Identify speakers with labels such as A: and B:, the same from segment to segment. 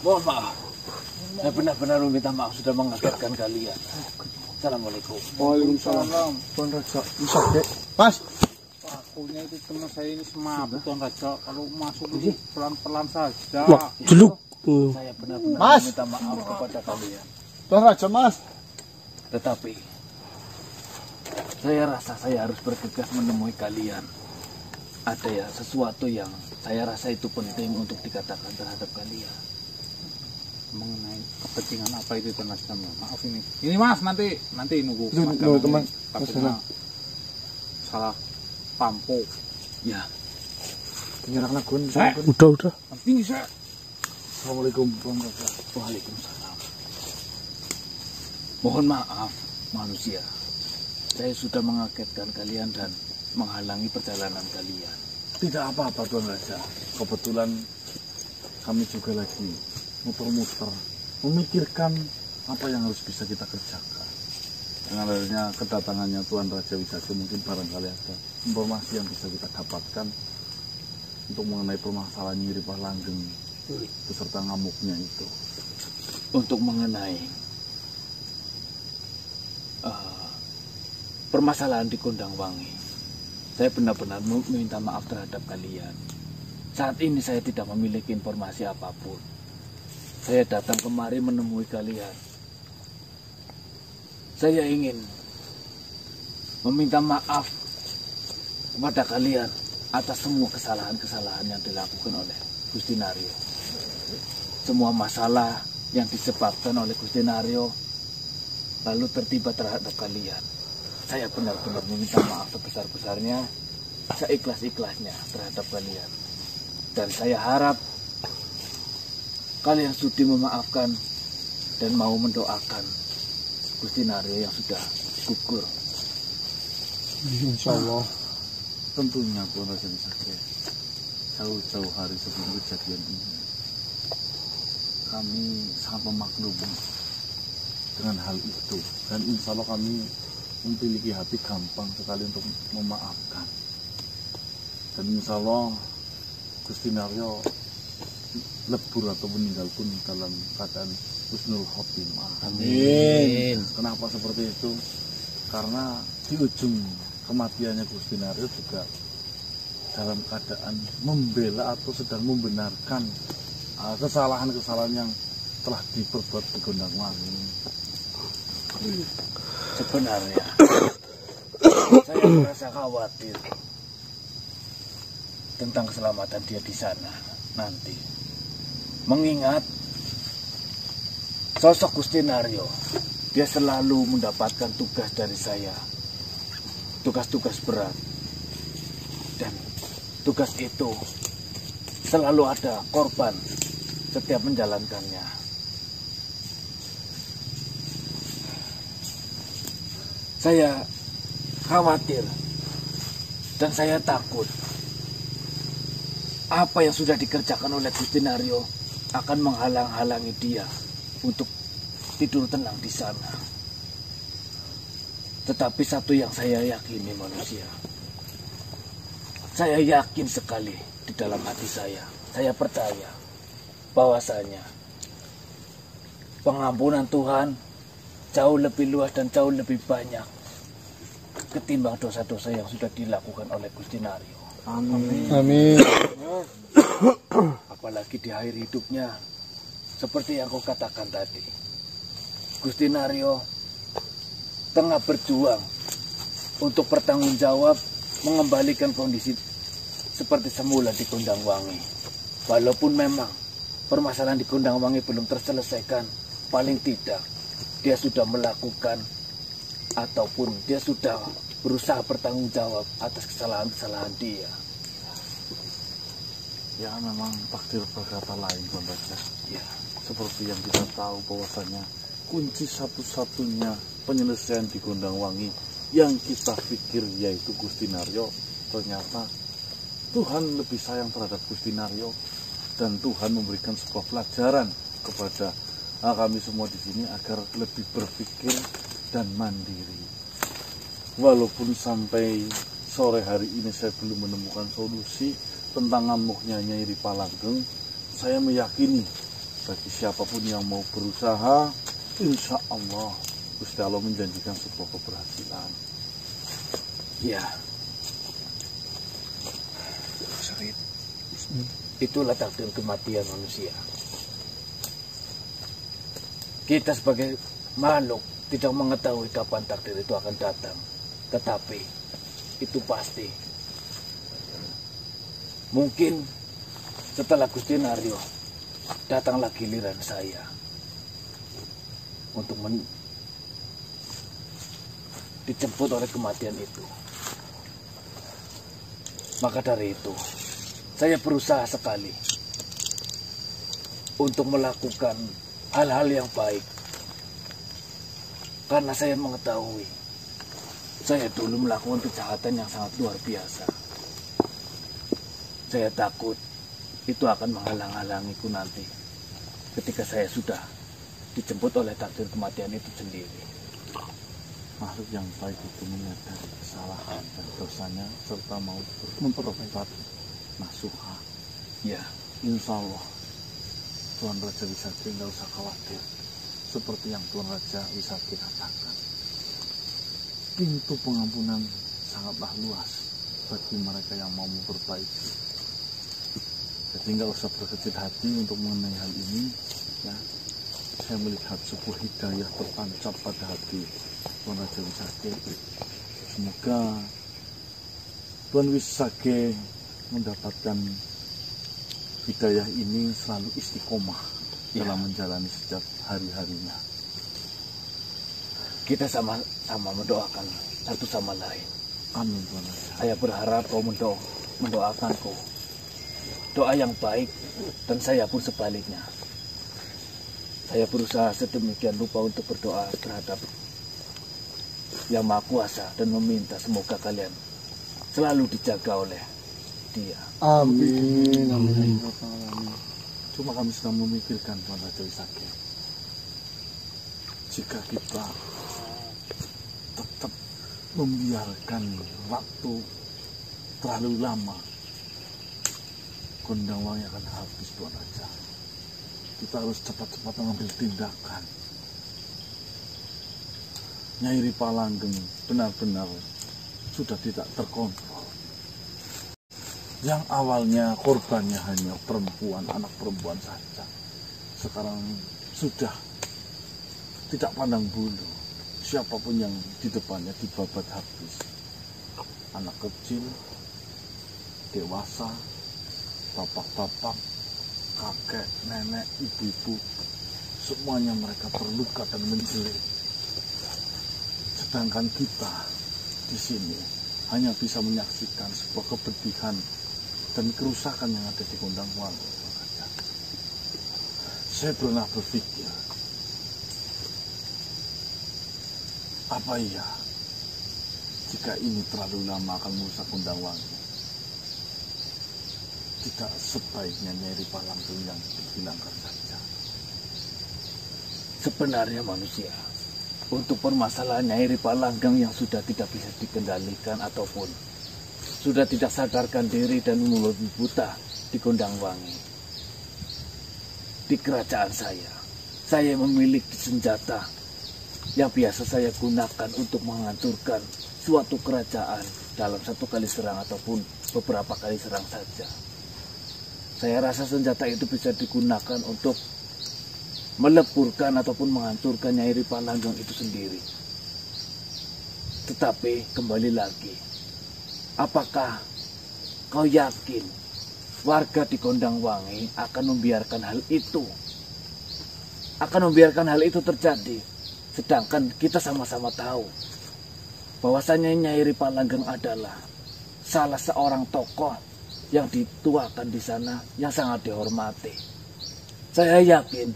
A: Mohon maaf. Saya benar-benar meminta maaf sudah mengagetkan kalian. Assalamualaikum.
B: Waalaikumsalam. Tuan Raja, bisa dek. Mas. Akunya itu teman saya ini semabut Tuan Raja. Kalau masuk ini pelan-pelan saja.
C: Wah, jeluk.
A: Saya benar-benar meminta maaf kepada kalian.
B: Tuan Raja, Mas.
A: Tetapi saya rasa saya harus bergegas menemui kalian. Ada ya sesuatu yang saya rasa itu penting untuk dikatakan terhadap kalian.
B: Mengenai kepentingan apa itu Tuan Raja? Maaf ini. Ini Mas, nanti nunggu.
C: Teman.
B: Takutnya salah pampu.
A: Ya,
B: Penyerang Nagun.
C: Udah.
B: Tinggi saya.
C: Assalamualaikum Tuan Raja.
A: waalaikumsalam. Mohon maaf manusia. Saya sudah mengagetkan kalian dan menghalangi perjalanan kalian.
C: Tidak apa-apa Tuan Raja. Kebetulan kami juga lagi muter-muter memikirkan apa yang harus bisa kita kerjakan. Dengan adanya kedatangannya Tuan Raja Wisaju, mungkin barangkali ada informasi yang bisa kita dapatkan untuk mengenai permasalahan Nyi Ripah Langgeng beserta ngamuknya itu.
A: Untuk mengenai permasalahan di Kondangwangi, saya benar-benar meminta maaf terhadap kalian. Saat ini saya tidak memiliki informasi apapun. Saya datang kemari menemui kalian. Saya ingin meminta maaf kepada kalian atas semua kesalahan-kesalahan yang dilakukan oleh Gusti Naryo. Semua masalah yang disebabkan oleh Gusti Naryo lalu tertimpa terhadap kalian. Saya benar-benar meminta maaf sebesar-besarnya, seikhlas-ikhlasnya terhadap kalian. Dan saya harap kalian sudi memaafkan dan mau mendoakan Gusti Naryo yang sudah gugur.
C: Insyaallah.
A: Tentunya Tuan Raja Wisaju, jauh-jauh hari sebelum kejadian ini, kami sangat memaklumi dengan hal itu. Dan insya Allah kami memiliki hati gampang sekali untuk memaafkan. Dan insya Allah Gusti Naryo lebur atau meninggal pun dalam keadaan husnul khotimah.
C: Amin.
A: Kenapa seperti itu? Karena di ujung kematiannya Gusti Naryo juga dalam keadaan membela atau sedang membenarkan kesalahan-kesalahan yang telah diperbuat di Kondangwangi. Sebenarnya saya merasa khawatir tentang keselamatan dia di sana nanti, mengingat sosok Gusti Naryo, dia selalu mendapatkan tugas dari saya, tugas-tugas berat, dan tugas itu selalu ada korban setiap menjalankannya. Saya khawatir dan saya takut apa yang sudah dikerjakan oleh Gusti Naryo akan menghalang-halangi dia untuk tidur tenang di sana. Tetapi satu yang saya yakini manusia, saya yakin sekali di dalam hati saya percaya bahwasanya pengampunan Tuhan jauh lebih luas dan jauh lebih banyak ketimbang dosa-dosa yang sudah dilakukan oleh Gusti Naryo.
C: Amin. Amin.
A: Apalagi di akhir hidupnya, seperti yang kau katakan tadi, Gusti Naryo tengah berjuang untuk bertanggung jawab mengembalikan kondisi seperti semula di Kondangwangi. Walaupun memang permasalahan di Kondangwangi belum terselesaikan, paling tidak dia sudah melakukan ataupun dia sudah berusaha bertanggung jawab atas kesalahan-kesalahan dia.
C: Ya memang takdir berkata lain Tuan Raja.
A: Ya,
C: Seperti yang kita tahu bahwasanya kunci satu-satunya penyelesaian di Kondangwangi yang kita pikir yaitu Gusti Naryo, ternyata Tuhan lebih sayang terhadap Gusti Naryo dan Tuhan memberikan sebuah pelajaran kepada kami semua di sini agar lebih berpikir dan mandiri. Walaupun sampai sore hari ini saya belum menemukan solusi, tentang ngamuknya Nyai Ripalanggeng, saya meyakini bagi siapapun yang mau berusaha, insya Allah Gusti Allah menjanjikan sebuah keberhasilan.
A: Ya. Itulah takdir kematian manusia. Kita sebagai makhluk tidak mengetahui kapan takdir itu akan datang. Tetapi itu pasti. Mungkin setelah Gusti Naryo datanglah giliran saya untuk dijemput oleh kematian itu. Maka dari itu, saya berusaha sekali untuk melakukan hal-hal yang baik. Karena saya mengetahui, saya dulu melakukan kejahatan yang sangat luar biasa. Saya takut itu akan menghalang-halangiku nanti ketika saya sudah dijemput oleh takdir kematian itu sendiri.
C: Makhluk yang baik itu menyadari kesalahan dan dosanya serta mau memperbaiki nasuha.
A: Ya,
C: Insya Allah Tuan Raja Wisakti nggak usah khawatir. Seperti yang Tuan Raja Wisakti katakan, pintu pengampunan sangatlah luas bagi mereka yang mau memperbaiki. Jadi nggak usah berkecil hati untuk mengenai hal ini. Ya, saya melihat sebuah hidayah tertancap pada hati Tuan Raja Wisakti. Semoga Tuan Wisakti mendapatkan hidayah ini selalu istiqomah dalam menjalani setiap hari-harinya.
A: kita sama-sama mendoakan satu sama lain.
C: Amin Tuan Raja.
A: Saya berharap kau mendoakanku doa yang baik, dan saya pun sebaliknya. Saya berusaha sedemikian rupa untuk berdoa terhadap Yang Maha Kuasa dan meminta semoga kalian selalu dijaga oleh Dia.
B: Amin. Amin.
C: Cuma kami sedang memikirkan Tuan Raja Wisakti, jika kita tetap membiarkan waktu terlalu lama, Gondang Wangi akan habis Tuan Raja. Kita harus cepat-cepat mengambil tindakan. Nyai Ripalanggeng benar-benar sudah tidak terkontrol. Yang awalnya korbannya hanya perempuan, anak perempuan saja, sekarang sudah tidak pandang bulu. Siapapun yang di depannya dibabat habis. Anak kecil, dewasa, bapak-bapak, kakek, nenek, ibu-ibu, semuanya mereka terluka dan menjerit. Sedangkan kita di sini hanya bisa menyaksikan sebuah kepedihan dan kerusakan yang ada di Gondang Wangi. Saya pernah berpikir, apa iya jika ini terlalu lama akan merusak Gondang Wangi? Tidak sebaiknya Nyai Ripalanggeng yang dihilangkan saja.
A: Sebenarnya manusia, untuk permasalahan Nyai Ripalanggeng yang sudah tidak bisa dikendalikan ataupun sudah tidak sadarkan diri dan mulut buta di Gondang Wangi, di kerajaan saya memiliki senjata yang biasa saya gunakan untuk menghancurkan suatu kerajaan dalam satu kali serang ataupun beberapa kali serang saja. Saya rasa senjata itu bisa digunakan untuk meleburkan ataupun menghancurkan Nyai Ripalanggeng itu sendiri. Tetapi kembali lagi, apakah kau yakin warga di Gondang Wangi akan membiarkan hal itu? Akan membiarkan hal itu terjadi, sedangkan kita sama-sama tahu bahwasanya Nyai Ripalanggeng adalah salah seorang tokoh yang dituakan di sana, yang sangat dihormati. Saya yakin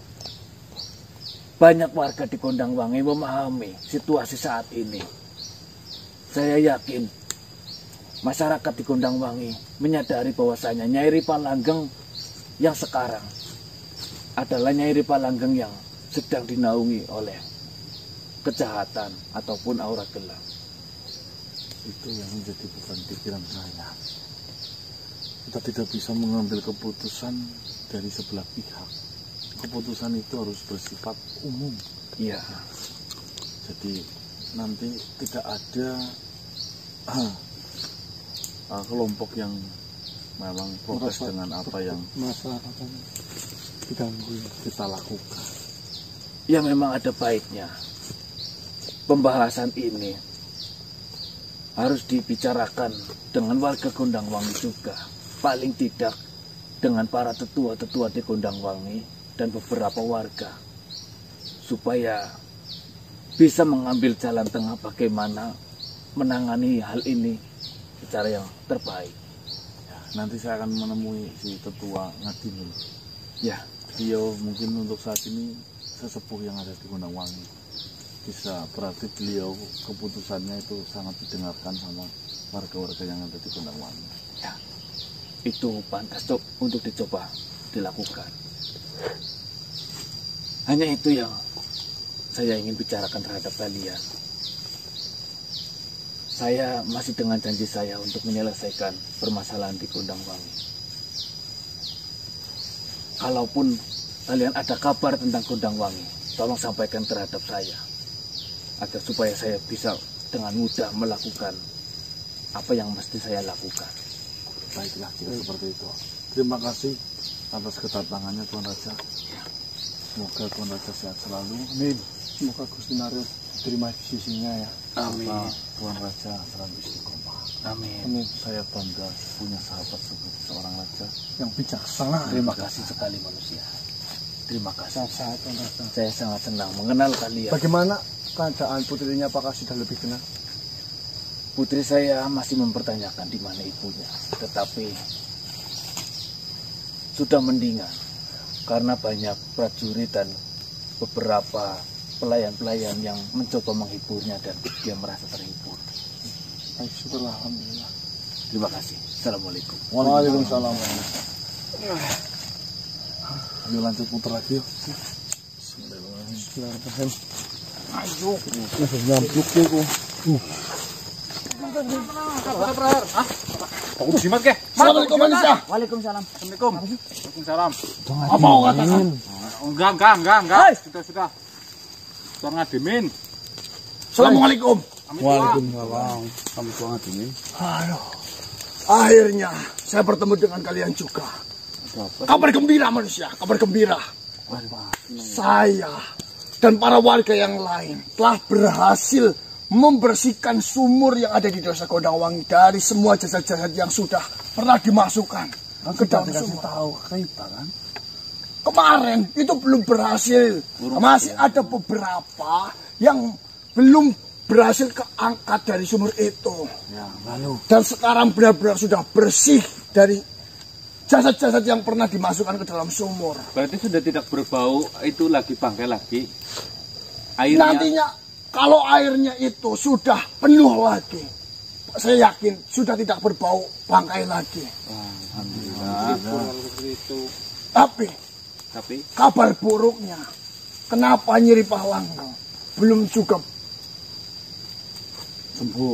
A: banyak warga di Gondang Wangi memahami situasi saat ini. Saya yakin masyarakat di Gondang Wangi menyadari bahwasanya Nyai Ripalanggeng yang sekarang adalah Nyai Ripalanggeng yang sedang dinaungi oleh kejahatan ataupun aura gelap.
C: Itu yang menjadi beban pikiran saya. kita tidak bisa mengambil keputusan dari sebelah pihak. Keputusan itu harus bersifat umum.
A: Iya.
C: Jadi nanti tidak ada kelompok yang memang protes dengan apa yang
B: masyarakat diganggu
C: kita lakukan.
A: Ya memang ada baiknya. Pembahasan ini harus dibicarakan dengan warga Gondangwangi juga. Paling tidak dengan para tetua-tetua di Gondangwangi dan beberapa warga. Supaya bisa mengambil jalan tengah bagaimana menangani hal ini secara yang terbaik.
C: Ya, nanti saya akan menemui si tetua Ngadini.
A: Ya,
C: Beliau mungkin untuk saat ini sesepuh yang ada di Gondangwangi. Bisa berarti beliau keputusannya itu sangat didengarkan sama warga-warga yang ada di Gondangwangi.
A: ya, itu pantas untuk dicoba dilakukan. Hanya itu yang saya ingin bicarakan terhadap kalian. Saya masih dengan janji saya untuk menyelesaikan permasalahan di Gondangwangi. Kalaupun kalian ada kabar tentang Gondangwangi, tolong sampaikan terhadap saya, agar supaya saya bisa dengan mudah melakukan apa yang mesti saya lakukan.
C: Baiklah, jika seperti itu. Terima kasih atas kedatangannya Tuan Raja. Semoga Tuan Raja sehat selalu.
B: amin. Semoga Gusti Naryo terima di sisinya ya.
A: Amin.
C: Tuan Raja selalu istiqomah.
A: Amin.
B: Amin.
C: Saya bangga punya sahabat seperti seorang raja.
B: Yang bijaksana.
A: Terima kasih sekali manusia. Terima kasih.
B: Sehat-sehat Tuan Raja.
A: Saya sangat senang mengenal kalian.
B: Bagaimana keadaan putrinya? Apakah sudah lebih kenal?
A: Putri saya masih mempertanyakan di mana ibunya, tetapi sudah mendingan karena banyak prajurit dan beberapa pelayan-pelayan yang mencoba menghiburnya dan dia merasa terhibur.
B: Baik, syukurlah, alhamdulillah.
A: Terima kasih. Assalamualaikum.
B: Waalaikumsalam.
C: Ayo lanjut putar lagi yuk.
B: Bismillahirrahmanirrahim.
A: Ayo.
B: Nyampluk ya kok.
D: Aku jimat ke?
B: Assalamualaikum manusia.
A: Waalaikumsalam.
D: Assalamualaikum. Waalaikumsalam.
B: Apa mau katakan?
D: Enggak. Sudah. Tuan Ngadimin.
B: Assalamualaikum.
D: Waalaikumsalam. Kamu Tuan Ngadimin.
B: Aduh. Akhirnya saya bertemu dengan kalian juga. Kabar gembira manusia, kabar gembira. Saya dan para warga yang lain telah berhasil membersihkan sumur yang ada di desa Gondangwangi dari semua jasad-jasad yang sudah pernah dimasukkan ke dalam sumur.
C: Tahu kita kan?
B: Kemarin itu belum berhasil. Masih ada beberapa yang belum berhasil keangkat dari sumur itu.
C: Ya, lalu
B: Dan sekarang benar-benar sudah bersih dari jasad-jasad yang pernah dimasukkan ke dalam sumur.
D: Berarti sudah tidak berbau itu lagi bangkai lagi. Airnya
B: Nantinya kalau airnya itu sudah penuh lagi, saya yakin sudah tidak berbau bangkai lagi. Tapi kabar buruknya, kenapa Nyiri Palanggang belum juga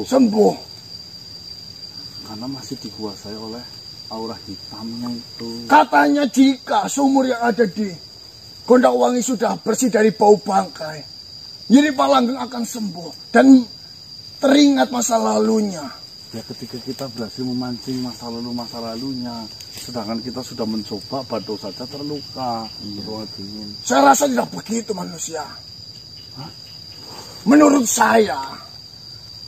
B: sembuh?
C: karena masih dikuasai oleh aura hitamnya itu.
B: Katanya jika sumur yang ada di Gondangwangi sudah bersih dari bau bangkai, Nyiri Palanggang akan sembuh dan teringat masa lalunya.
C: Ya ketika kita berhasil memancing masa lalunya, sedangkan kita sudah mencoba baru saja terluka. Dingin.
B: Saya rasa tidak begitu manusia. Menurut saya,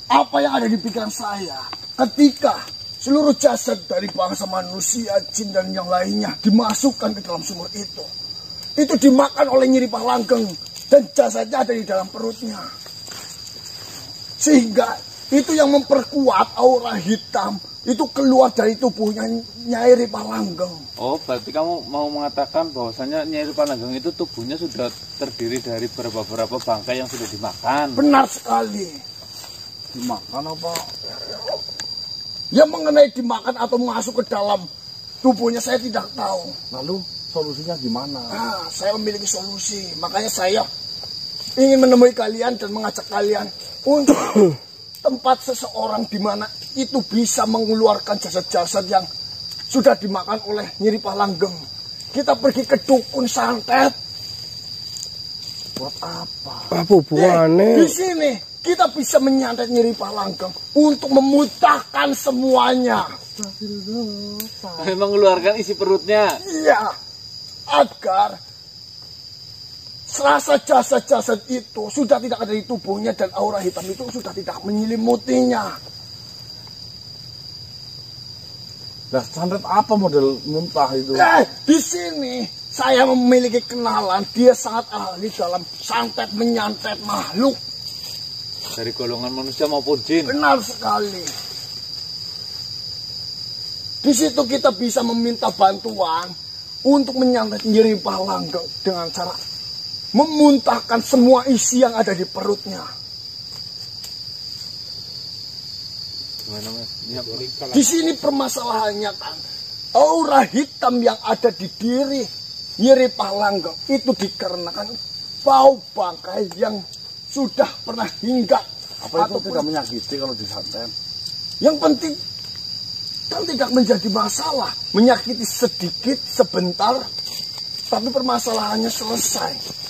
B: apa yang ada di pikiran saya, ketika seluruh jasad dari bangsa manusia, jin dan yang lainnya dimasukkan ke dalam sumur itu dimakan oleh Nyiri Palanggang dan jasadnya ada di dalam perutnya. Sehingga itu yang memperkuat aura hitam itu keluar dari tubuhnya Nyiri Palanggang.
D: Oh, berarti kamu mau mengatakan bahwasanya Nyiri Palanggang itu tubuhnya sudah terdiri dari beberapa bangkai yang sudah dimakan.
B: Benar sekali.
C: Dimakan apa?
B: Yang mengenai dimakan atau masuk ke dalam tubuhnya saya tidak tahu.
C: Lalu solusinya gimana?
B: Saya memiliki solusi. Makanya saya ingin menemui kalian dan mengajak kalian untuk tempat seseorang di mana itu bisa mengeluarkan jasad-jasad yang sudah dimakan oleh Nyiri Palanggeng. Kita pergi ke dukun santet.
C: Buat apa?
E: Apa hubungannya?
B: Di sini kita bisa menyantet Nyiri Palanggeng untuk memutahkan semuanya.
D: Mengeluarkan isi perutnya.
B: Iya, agar serasa jasad-jasad itu sudah tidak ada di tubuhnya dan aura hitam itu sudah tidak menyelimutinya.
C: Nah, santet apa model muntah itu?
B: Di sini saya memiliki kenalan, dia sangat ahli dalam santet menyantet makhluk.
D: Dari golongan manusia maupun jin.
B: Benar sekali. Di situ kita bisa meminta bantuan untuk menyantet Nyiri Palanggeng dengan cara memuntahkan semua isi yang ada di perutnya.
D: Gimana Mas?
B: Di sini permasalahannya kan, aura hitam yang ada di diri Nyiri Palanggeng itu dikarenakan bau bangkai yang sudah pernah hinggap.
C: Apa itu tidak menyakiti kalau disantet?
B: Yang penting kan tidak menjadi masalah. Menyakiti sedikit, sebentar, tapi permasalahannya selesai.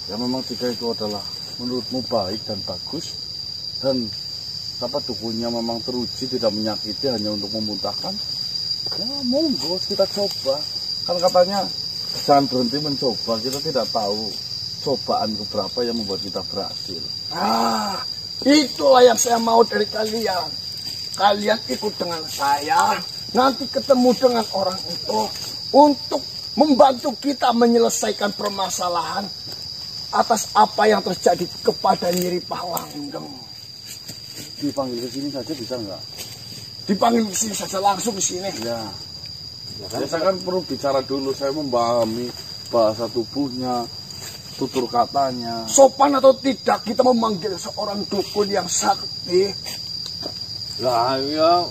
C: Ya memang jika itu adalah menurutmu baik dan bagus, dan dukunnya memang teruji tidak menyakiti hanya untuk memuntahkan, ya monggo kita coba. Kan katanya jangan berhenti mencoba, kita tidak tahu cobaan keberapa yang membuat kita berhasil.
B: Itulah yang saya mau dari kalian. Kalian ikut dengan saya, nanti ketemu dengan orang itu untuk membantu kita menyelesaikan permasalahan atas apa yang terjadi kepada Nyiri Palanggeng.
C: Dipanggil ke sini saja bisa nggak?
B: Dipanggil ke sini saja, langsung ke sini.
C: Ya. Saya kan perlu bicara dulu, saya memahami bahasa tubuhnya, tutur katanya.
B: Sopan atau tidak kita memanggil seorang dukun yang sakti.
D: Lah ya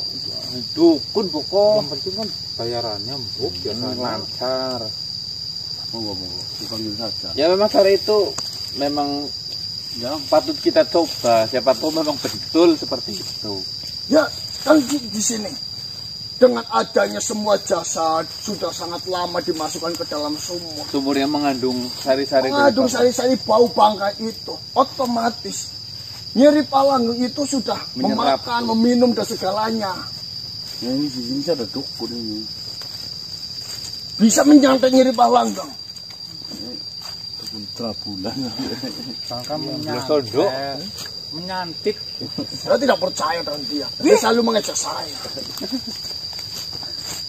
D: dukun pokok.
E: Yang penting kan bayarannya empuk biasanya.
D: Lancar.
C: Monggo, dipanggil saja.
D: Ya memang cara itu memang ya patut kita coba. Siapa tahu memang betul seperti itu.
B: Ya, kan di sini dengan adanya semua jasad sudah sangat lama dimasukkan ke dalam sumur.
D: Sumur yang mengandung sari-sari.
B: Mengandung sari-sari bau bangkai itu, otomatis Nyiri Palanggeng itu sudah
D: menyerap,
B: memakan, meminum dan segalanya.
C: Ya ini di sini ada dukun ini.
B: Bisa menyantet Nyiri Palanggeng.
C: Dukun terabulan.
E: Sangka menyantit.
B: Saya tidak percaya dengan dia. Dia selalu mengejek saya.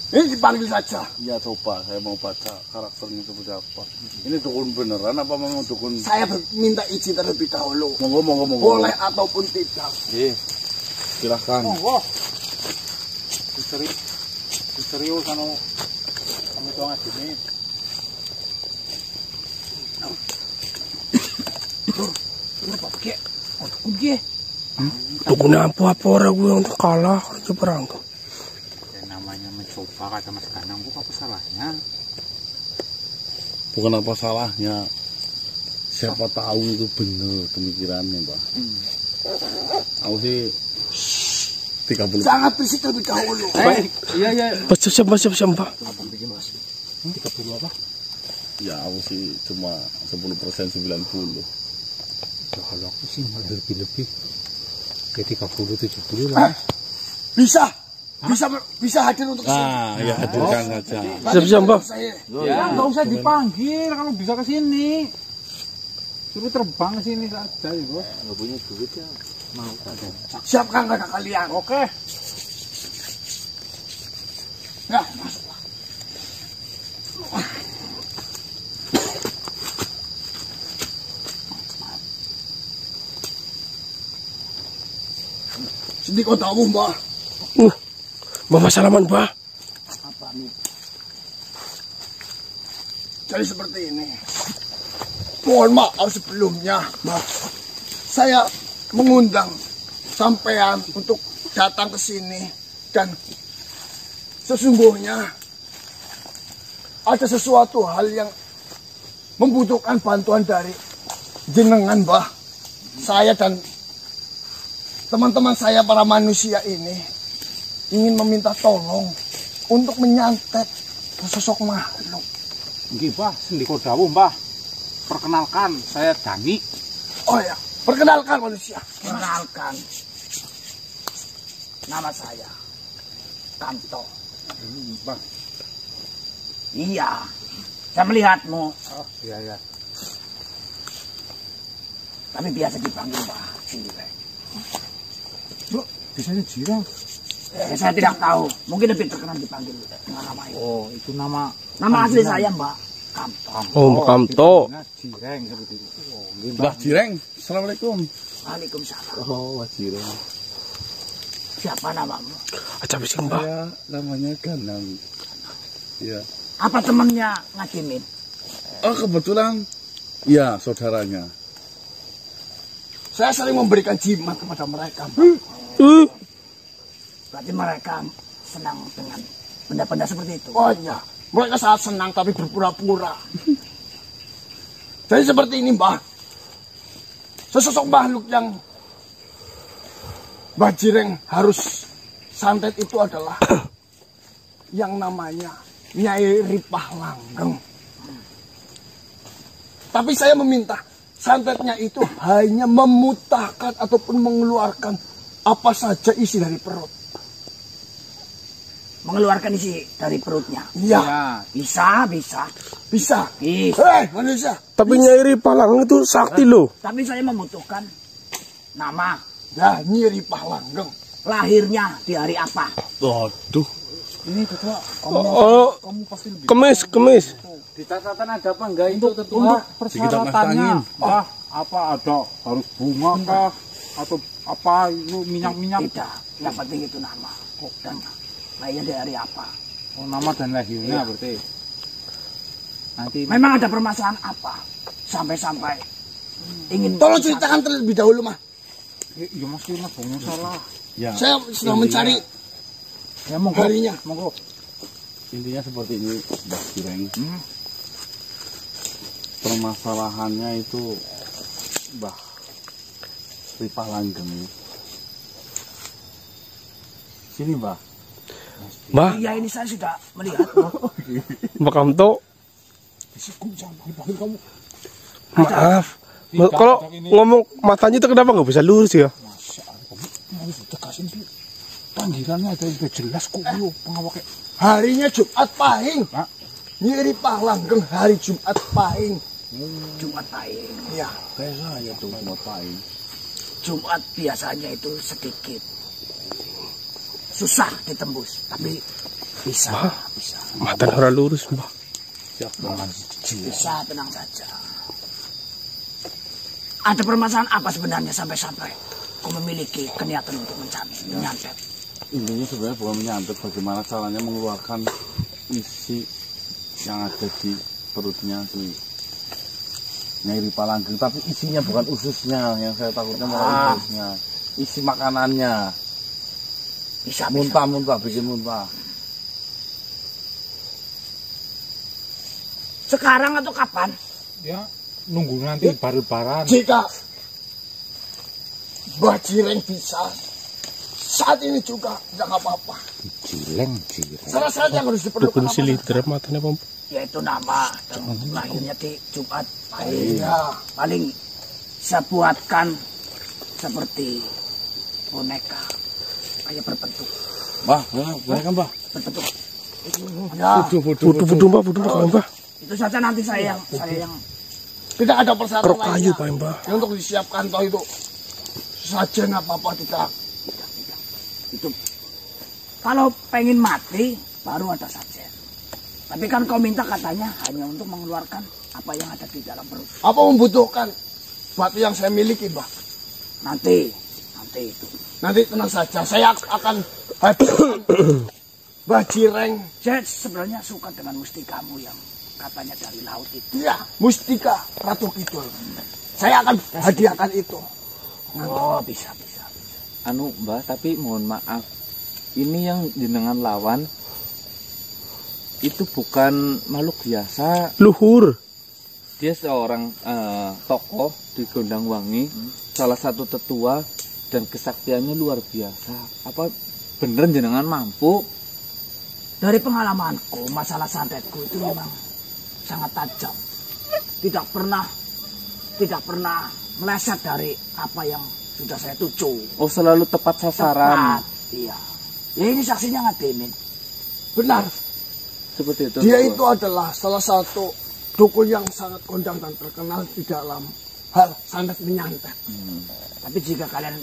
B: Ini dipanggil saja.
C: Ya coba, saya mau baca karakternya seperti apa. Ini dukun beneran apa memang dukun?
B: Saya minta izin terlebih dahulu.
C: Monggo.
B: Boleh ataupun tidak.
C: Silahkan.
E: Monggo. Serius anu kami tuang sini.
B: Kenapa pakai? Dukun dia.
E: Dukun apa orang gue untuk kalah aja perang.
F: Namanya mencoba kata Mas Kanang, bukan apa salahnya?
C: Bukan apa salahnya. Siapa tahu itu benar pemikirannya, Mbak. Aku sih 30.
B: Jangan berisik terlebih dahulu.
D: Baik. Iya.
E: Siap, Mbak.
B: 30 apa?
C: Ya aku sih cuma 10% 90.
F: Kalau aku sih malah lebih-lebih ke 30-70 lah.
B: Bisa hadir untuk sini.
C: Ya hadirkan saja.
E: Siap, Mbak.
F: Ya, nggak usah dipanggil kalau bisa ke sini. Suruh terbang ke sini saja, ya, Bos.
C: Nggak punya duit ya. Mau saja.
B: Siapkan kakak kalian.
F: Oke.
B: Ya, masuklah. Sini kau tahu, Mbak.
E: Bapak salaman, Mbak.
B: Apa nih? Jadi seperti ini. Mohon maaf sebelumnya, Mbak. Saya mengundang sampean untuk datang ke sini dan sesungguhnya ada sesuatu hal yang membutuhkan bantuan dari jenengan, Mbah. Saya dan teman-teman saya para manusia ini ingin meminta tolong untuk menyantet sosok makhluk.
F: Nggih, Mbah, sendika dawuh, Mbah. Perkenalkan, saya Dani.
B: Oh ya, perkenalkan manusia. Perkenalkan. Nama saya Kanto.
F: Mbah.
B: Iya, saya melihatmu.
F: Oh, iya.
B: Tapi biasa dipanggil Mbah Jireng.
F: Bu, bisanya Jireng.
B: Saya tidak tahu. Mungkin lebih terkenal dipanggil dengan nama itu.
F: Oh, itu nama
B: Asli saya Mbak Kanto.
E: Oh, Mbak Kanto.
F: Jireng seperti itu. Oh,
C: Mbah Jireng, assalamualaikum.
B: Waalaikumsalam.
C: Oh, Mbah Jireng.
B: Siapa namamu?
E: Aja bising, Mbak.
C: Saya namanya Ganang. Ya.
B: Apa temannya Ngajimin?
C: Oh, kebetulan ya saudaranya.
B: Saya sering memberikan jimat kepada mereka. Berarti mereka senang dengan benda-benda seperti itu. Oh iya, mereka sangat senang tapi berpura-pura. Jadi seperti ini Mbah. Sesosok makhluk yang Mbah Jireng harus santet itu adalah yang namanya Nyai Ripah Langgeng. Tapi saya meminta santetnya itu hanya memutahkan ataupun mengeluarkan apa saja isi dari perut. Mengeluarkan isi dari perutnya? Iya. Bisa. Bisa. Manusia.
E: Tapi Nyai Ripah Langgeng itu sakti loh.
B: Tapi saya membutuhkan nama.
E: Ya,
B: Nyai Ripah Langgeng. Lahirnya di hari apa?
C: Waduh.
F: Ini ketua, kamu pasti lebih
E: Kemis.
D: Di catatan ada apa enggak itu tetua?
F: untuk persyaratannya. Mbah, apa ada harus bunga kah atau apa itu minyak-minyak?
B: Tidak. Yang penting itu nama. Dan lahirnya di hari apa?
F: Oh, nama dan lahirnya berarti. Nanti
B: Memang ada permasalahan apa? Sampai-sampai ingin... Tolong ceritakan terlebih dahulu, Mah.
F: ya Mas bangun salah.
C: Ya.
B: Saya sedang mencari
F: Ya monggo.
B: harinya.
F: Monggo.
C: Intinya seperti ini, Mbah Jireng. Permasalahannya itu Mbah Ripah Langgeng. Sini, Mbah.
E: Mbah,
B: Iya, ini saya sudah melihat.
E: Mbak Kanto.
B: Kamu.
E: Maaf. Kalau ngomong matanya itu kenapa nggak bisa lurus ya?
F: Harus tegasin sih. Panggilannya ada yang jelas kok lu pengawake.
B: Harinya Jumat Pahing.
F: Pak.
B: Nyai Ripah Langgeng hari Jumat Pahing. Jumat Pahing. Iya.
C: Kayak saya tuh Jumat Pahing.
B: Jumat biasanya itu sedikit susah ditembus, tapi bisa. Bisa.
E: Matanya ora lurus, Mbak.
C: Siap, Bang.
B: Bisa, tenang saja. Ada permasalahan apa sebenarnya sampai-sampai kau memiliki keniatan untuk menyantet?
C: Intinya sebenarnya bukan menyantet, bagaimana caranya mengeluarkan isi yang ada di perutnya di Nyai Ripah Langgeng, tapi isinya bukan ususnya, yang saya takutnya malah ususnya, isi makanannya.
B: Bisa.
C: Muntah, bikin muntah.
B: Sekarang atau kapan?
F: Ya nunggu nanti bar-baran.
B: Jika Mbah Jireng bisa saat ini juga tidak apa-apa.
F: Jireng.
B: Syarat-syarat yang harus diperlukan
E: Dukun
B: apa?
E: siliter matanya, Pak.
B: Yaitu nama dan lahirnya di Jumat Pahing. Paling saya buatkan seperti boneka kayak berbentuk.
C: Mbah, boleh kan, Mbah?
B: Berbentuk. Ya,
E: Budu, Mbak.
B: itu saja nanti saya yang tidak ada persyaratan
E: Kerok kayu,
B: lainnya.
E: Pak, Mbak.
B: Yang untuk disiapkan toh itu saja nggak apa-apa tidak. Itu kalau pengen mati baru ada saja. Tapi kan kau minta katanya hanya untuk mengeluarkan apa yang ada di dalam perut. Apa membutuhkan batu yang saya miliki, Mbak? Nanti itu. Nanti tenang saja, saya akan hadirkan Mbah Jireng. Saya sebenarnya suka dengan mustikamu yang katanya dari laut itu. Iya, mustika Ratu Kidul. Saya akan hadiahkan itu. Oh, bisa.
D: Anu Mbah, tapi mohon maaf, ini yang jenengan lawan itu bukan makhluk biasa.
E: Luhur.
D: Dia seorang tokoh di Gondangwangi, salah satu tetua, dan kesaktiannya luar biasa. Apa bener jenengan mampu?
B: Dari pengalamanku, masalah santetku itu memang sangat tajam. Tidak pernah meleset dari apa yang sudah saya tuju.
D: Oh, selalu tepat sasaran.
B: Tepat, iya. Ya ini saksinya Ngadini. Benar.
D: Seperti itu.
B: Dia itu adalah salah satu dukun yang sangat kondang dan terkenal di dalam hal santet menyantet. Tapi jika kalian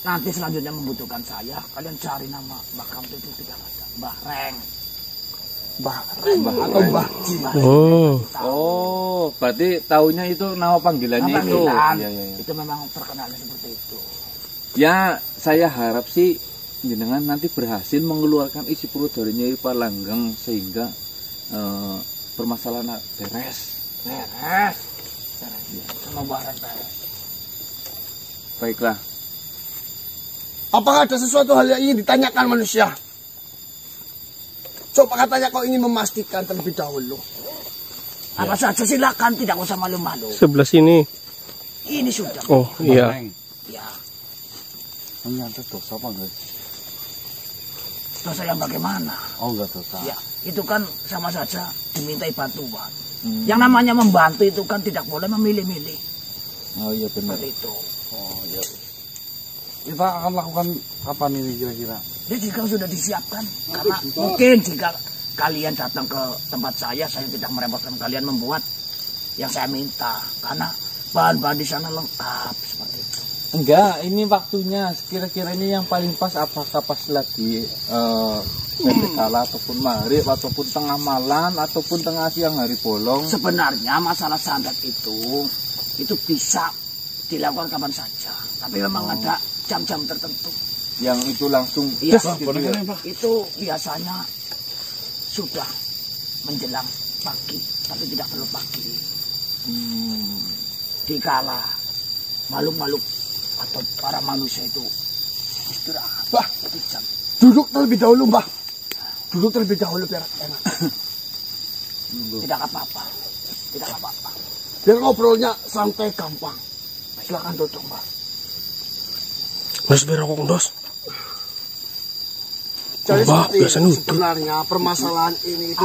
B: nanti selanjutnya membutuhkan saya, kalian cari nama Mbah Kamto itu tidak ada. Mbah Reng. Mbah Reng atau Mbah Ji.
D: Oh, berarti taunya itu nama panggilannya
B: Nama
D: itu.
B: panggilan,
D: Iya.
B: itu memang terkenal seperti itu.
D: Ya, saya harap sih jenengan nanti berhasil mengeluarkan isi perut dari Nyai Palanggeng sehingga permasalahan beres.
B: Beres. Sama Mbah Reng beres.
D: Baiklah.
B: Apakah ada sesuatu hal yang ingin ditanyakan manusia? Coba katanya kau ingin memastikan terlebih dahulu. Apa saja silakan, tidak usah malu-malu.
E: Sebelah sini.
B: Ini sudah.
E: Oh iya.
B: Ya,
C: Menyantet dosa apa guys?
B: dosa yang bagaimana?
C: Oh enggak dosa.
B: Ya, itu kan sama saja dimintai bantuan. Yang namanya membantu itu kan tidak boleh memilih-milih.
C: Oh iya benar.
B: Seperti itu.
C: Oh iya. Kita akan lakukan kapan ini kira-kira?
B: Dia jika sudah disiapkan, karena mungkin jika kalian datang ke tempat saya tidak merepotkan kalian membuat yang saya minta, karena bahan-bahan di sana lengkap seperti itu.
D: Enggak, ini waktunya. Kira-kira ini yang paling pas apakah pas lagi kala ataupun maghrib ataupun tengah malam ataupun tengah siang hari bolong.
B: Sebenarnya masalah santet itu bisa dilakukan kapan saja, tapi memang ada jam-jam tertentu.
D: Yang itu langsung
B: Iya,
D: gitu ya.
B: itu biasanya sudah menjelang pagi, tapi tidak perlu pagi. Dikala makhluk-makhluk atau para manusia itu istirahat. Bah, jam. Duduk terlebih dahulu, Mbah. Duduk terlebih dahulu biar enak. Tidak apa-apa. Tidak apa-apa. Biar ngobrolnya santai gampang. Silakan duduk, Mbah.
E: Dos biar rokok dos.
B: Jadi
E: Mbah,
B: seperti
E: biasa nuduk.
B: sebenarnya permasalahan ini itu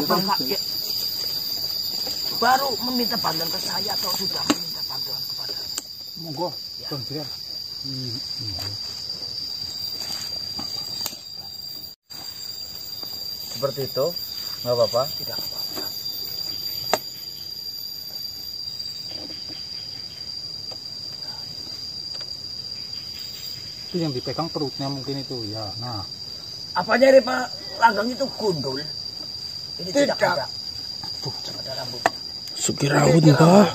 B: baru meminta bantuan ke saya atau sudah meminta bantuan kepada
F: Monggo, Bang Jiran.
D: Seperti itu. Enggak apa-apa.
B: tidak apa-apa.
F: Itu yang dipegang perutnya mungkin itu ya. Nah,
B: Apa dari Pak Langgeng itu gundul? Ini tidak Tidak. ada. Ada rambut.
E: Segi rambut Mbah.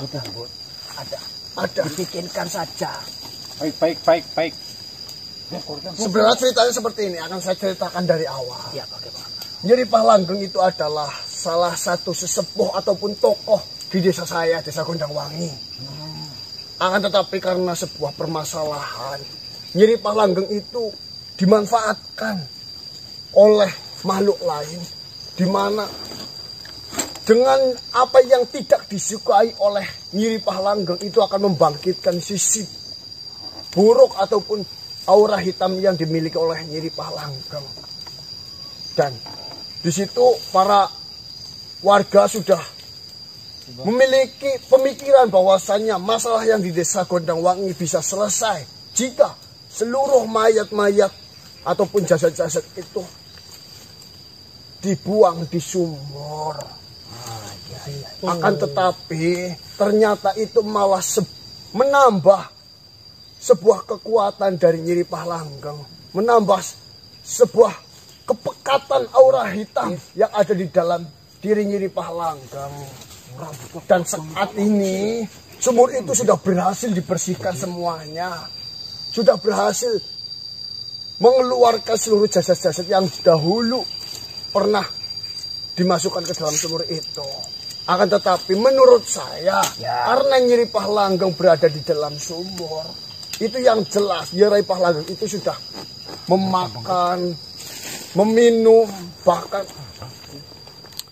B: Ada. Dibikinkan saja.
F: baik.
B: Sebenarnya ceritanya seperti ini. Akan saya ceritakan dari awal.
F: Iya,
B: Ya, bagaimana? Nyeri Pak Langgeng itu adalah salah satu sesepuh ataupun tokoh di desa saya, desa Gondangwangi. Akan tetapi karena sebuah permasalahan, Nyeri Pak Langgeng itu dimanfaatkan oleh makhluk lain, di mana dengan apa yang tidak disukai oleh Nyiri Pak Langgeng itu akan membangkitkan sisi buruk ataupun aura hitam yang dimiliki oleh Nyiri Pak Langgeng. Dan di situ para warga sudah memiliki pemikiran bahwasannya masalah yang di desa Gondangwangi bisa selesai jika seluruh mayat-mayat ataupun jasad-jasad itu dibuang di sumur. Akan tetapi ternyata itu malah menambah sebuah kekuatan dari Nyiri Pak Langgeng, menambah sebuah kepekatan aura hitam yang ada di dalam diri Nyiri Pak Langgeng. Dan saat ini sumur itu sudah berhasil dibersihkan semuanya, sudah berhasil mengeluarkan seluruh jasad-jasad yang dahulu pernah dimasukkan ke dalam sumur itu. Akan tetapi menurut saya, karena Nyiri Pak Langgeng berada di dalam sumur, itu yang jelas Nyiri Pak Langgeng itu sudah memakan, meminum, bahkan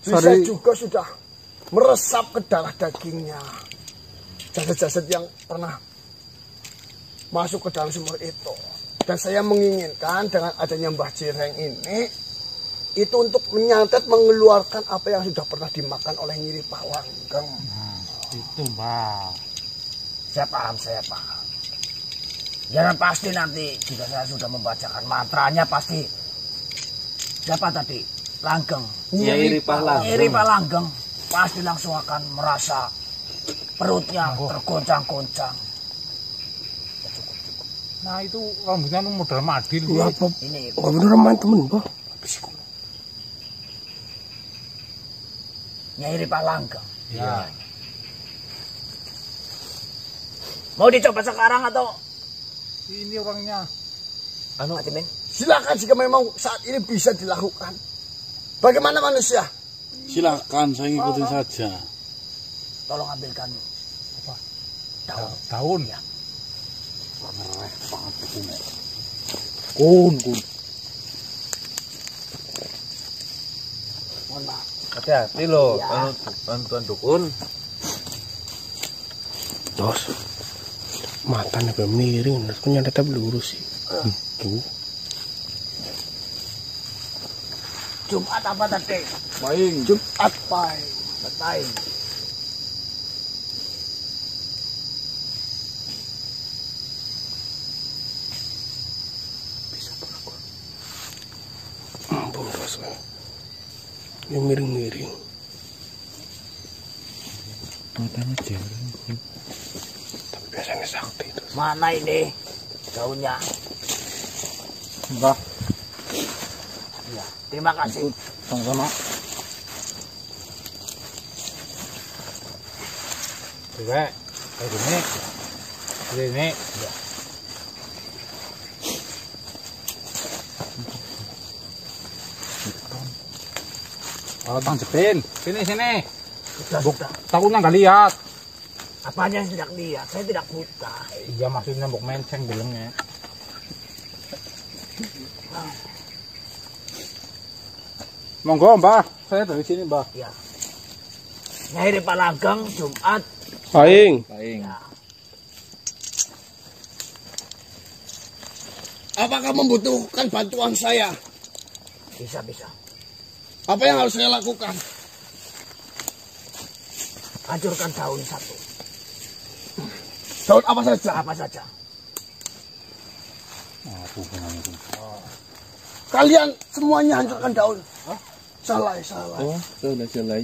B: bisa juga sudah meresap ke darah dagingnya jasad-jasad yang pernah masuk ke dalam sumur itu. Dan saya menginginkan dengan adanya Mbah Jireng ini, itu untuk menyantet mengeluarkan apa yang sudah pernah dimakan oleh Nyiri Palanggeng.
F: Itu Mbah.
G: Saya paham. Ya dan pasti nanti jika saya sudah membacakan mantranya pasti siapa tadi? Langgeng.
D: Nyiri Palanggeng.
G: Nyiri Palanggeng pasti langsung akan merasa perutnya tergoncang-goncang.
F: Nah itu rambutnya model madil.
G: Ini
E: Wah bener main temen bah.
G: Nyiri Palanggeng.
F: Ya.
G: Mau dicoba sekarang atau
F: Ini orangnya.
G: Mati Men?
B: Silakan jika memang saat ini bisa dilakukan. Bagaimana manusia?
C: Silakan, saya ngikutin saja.
G: Tolong ambilkan apa?
F: Daun.
G: Ya.
F: Kun.
G: Mohon maaf.
D: Hati-hati loh, Tuan Dukun.
E: Dos. Matanya kayak miring, punya tetap lurus sih. Tuh.
G: Jumat apa tadi?
F: Baik.
B: Jumat Pai.
G: Betai.
E: Ampun dos. Yang miring-miring.
C: Matanya jering.
E: Tapi biasanya sakti itu.
G: Mana ini daunnya?
F: Mbah.
G: Ya, terima kasih.
F: Sama-sama. Coba, kayak gini. Ya. Oh, Bang Jepin. Sini. Takutnya nggak lihat.
G: Apanya yang tidak lihat? Saya tidak buta.
F: Iya, maksudnya mbok menceng bilangnya. Monggo, Mbah. Saya dari sini, Mbah.
G: Ya. Nyiri Palanggeng Jumat.
E: Aing.
B: Apakah membutuhkan bantuan saya?
G: Bisa.
B: Apa yang harus saya lakukan?
G: Hancurkan daun satu.
B: Daun apa saja?
G: Apa saja.
B: Kalian semuanya hancurkan daun. Salah.
D: Oh, selai.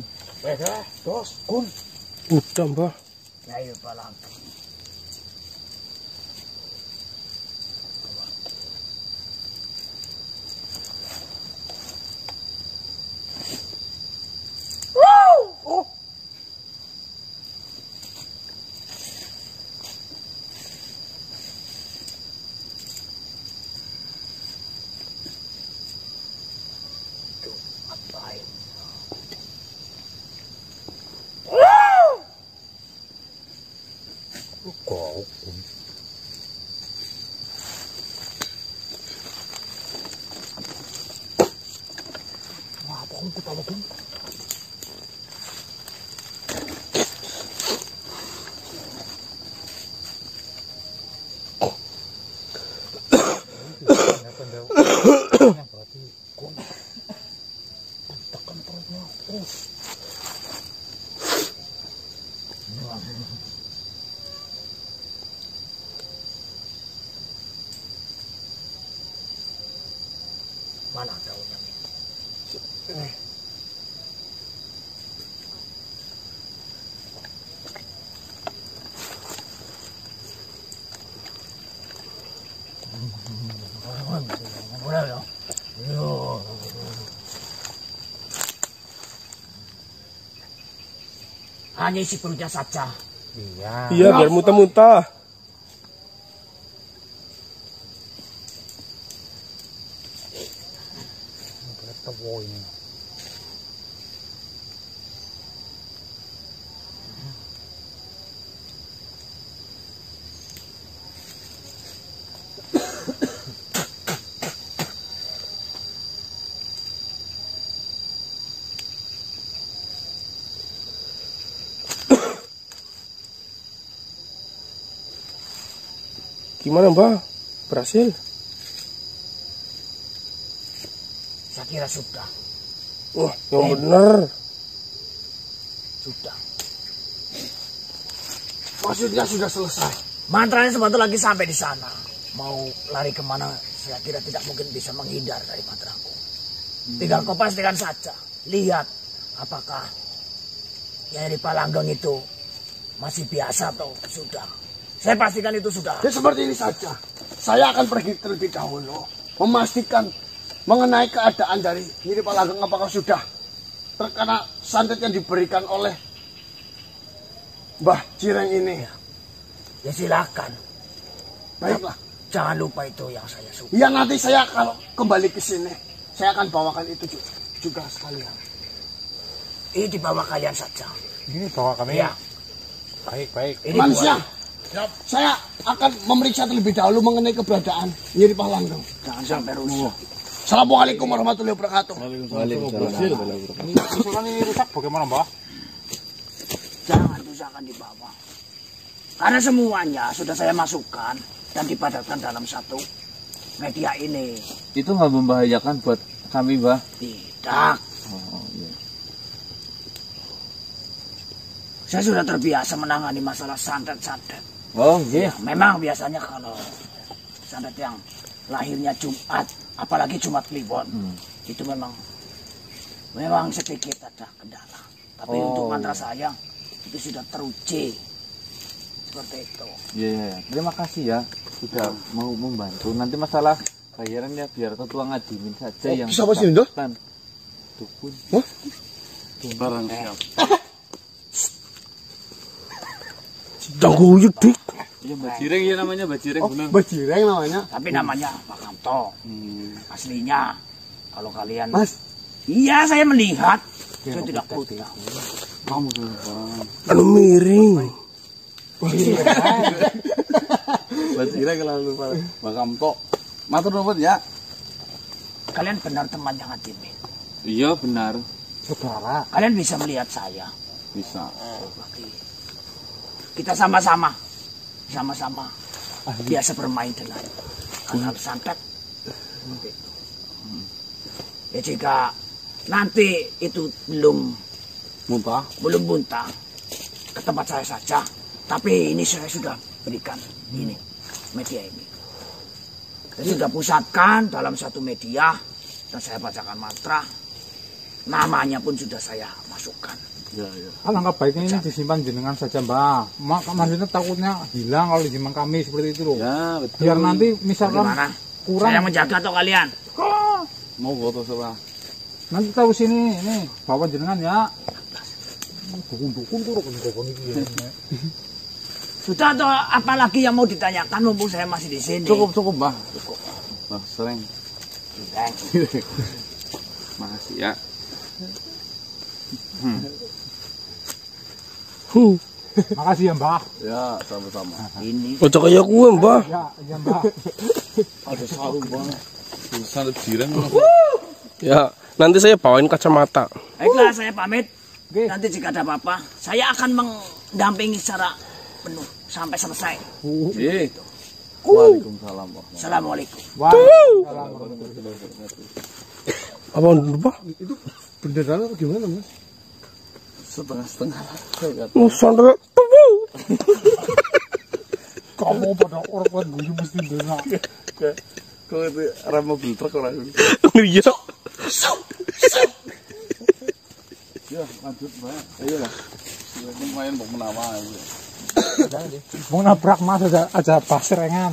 G: Dos, kun.
E: Udah mbah.
G: Nyiri Palanggeng. Mana daunnya? Hanya isi perutnya saja.
F: Iya.
E: Iya biar muntah-muntah.
F: Tewo ini.
E: Gimana mbah? Berhasil?
G: Saya kira sudah.
E: Wah, yang bener.
G: Sudah.
B: Maksudnya sudah selesai.
G: Mantranya sebentar lagi sampai di sana. Mau lari kemana, saya kira tidak mungkin bisa menghindar dari mantraku. Tinggal kau pastikan saja. Lihat apakah Nyai Palanggeng itu masih biasa atau sudah. Saya pastikan itu sudah.
B: Ya seperti ini saja. Saya akan pergi terlebih dahulu. Memastikan mengenai keadaan dari Nyai Palanggeng apakah sudah terkena santet yang diberikan oleh Mbah Cireng ini.
G: Ya silakan.
B: Baiklah.
G: Jangan lupa itu yang saya suka.
B: Ya nanti saya kalau kembali ke sini, saya akan bawakan itu juga sekalian.
G: Ini dibawa kalian saja.
F: Ini bawa kami.
G: Ya.
F: Baik.
G: Ini
B: Manusia, saya akan memeriksa terlebih dahulu mengenai keberadaan Nyai Palanggeng.
G: Jangan sampai rusak.
B: Assalamualaikum warahmatullahi wabarakatuh.
F: Ini usulan ini rusak bagaimana, Mbah?
G: Jangan usahakan dibawa. Karena semuanya sudah saya masukkan dan dipadatkan dalam satu media ini.
D: Itu nggak membahayakan buat kami, Mbah?
G: Tidak.
D: Oh, iya.
G: Saya sudah terbiasa menangani masalah santet-santet.
D: Oh, iya.
G: Ya, memang biasanya kalau santet yang lahirnya Jumat, apalagi Jumat Kliwon, itu memang sedikit ada kendala. Tapi untuk mantra saya itu sudah teruji seperti itu.
D: Iya. Terima kasih ya sudah mau membantu. Nanti masalah bayaran ya biar ketua ngadimin saja yang.
B: Siapa sih, Ndo?
D: Dukun.
C: Barang siap.
E: Guyut dik.
C: Iya, Mbak Cireng ya namanya, Mbak Cireng benar.
B: Mbah Cireng namanya.
G: Tapi namanya Pak Kamto. Aslinya kalau kalian
B: Mas.
G: Iya, saya melihat. Saya tidak putih.
C: Kamu
E: Anu miring.
C: Mbak Cireng lalu Mbak Kamto. Matur nuwun ya.
G: Kalian benar teman yang ngadimin.
C: Iya, benar.
B: Saudara.
G: Kalian bisa melihat saya.
C: Bisa.
G: Kita sama-sama biasa bermain dengan hal-hal santet. Ya jika nanti itu belum
C: Muntah.
G: ke tempat saya saja. Tapi ini saya sudah berikan ini media ini. Saya sudah pusatkan dalam satu media dan saya bacakan mantra. Namanya pun sudah saya masukkan.
C: Ya.
F: Alangkah baiknya ini disimpan jenengan saja, Mbah. Maksudnya takutnya hilang kalau disimpan kami seperti itu loh.
C: Ya, betul.
F: Biar nanti misalkan
G: Bagaimana?
F: kurang.
G: Saya menjaga atau kalian?
C: Mau foto sama.
F: Nanti tahu sini, ini bawa jenengan ya. Dukun-dukun turun ini.
G: Sudah atau apalagi yang mau ditanyakan mumpung saya masih di sini?
C: Cukup, Mbah. Cukup. Mbah Cireng.
G: Sudah.
C: Makasih ya.
F: Makasih ya, Mbah.
C: Ya, sama-sama.
G: Ini
E: Ojo kayak gue, Mbah.
F: Ya, Mbah.
C: Ada sarung banget. Sangat Cireng.
E: Ya, nanti saya bawain kacamata.
G: baiklah, saya pamit.
F: Oke.
G: Nanti jika ada apa-apa, saya akan mendampingi secara penuh sampai selesai.
C: Waalaikumsalam.
G: Assalamualaikum.
E: Apa lupa?
B: Beneran apa gimana, Mas?
C: Setengah-setengah.
E: Nusantara.
F: Kamu pada orang buat gue mesti dengar.
C: Kok itu rem mobil truk orang ini?
E: Iya.
C: Ya, lanjut, Mbak. Ayolah. Lumayan mau menawa.
F: Mau nabrak mas aja pas serengan.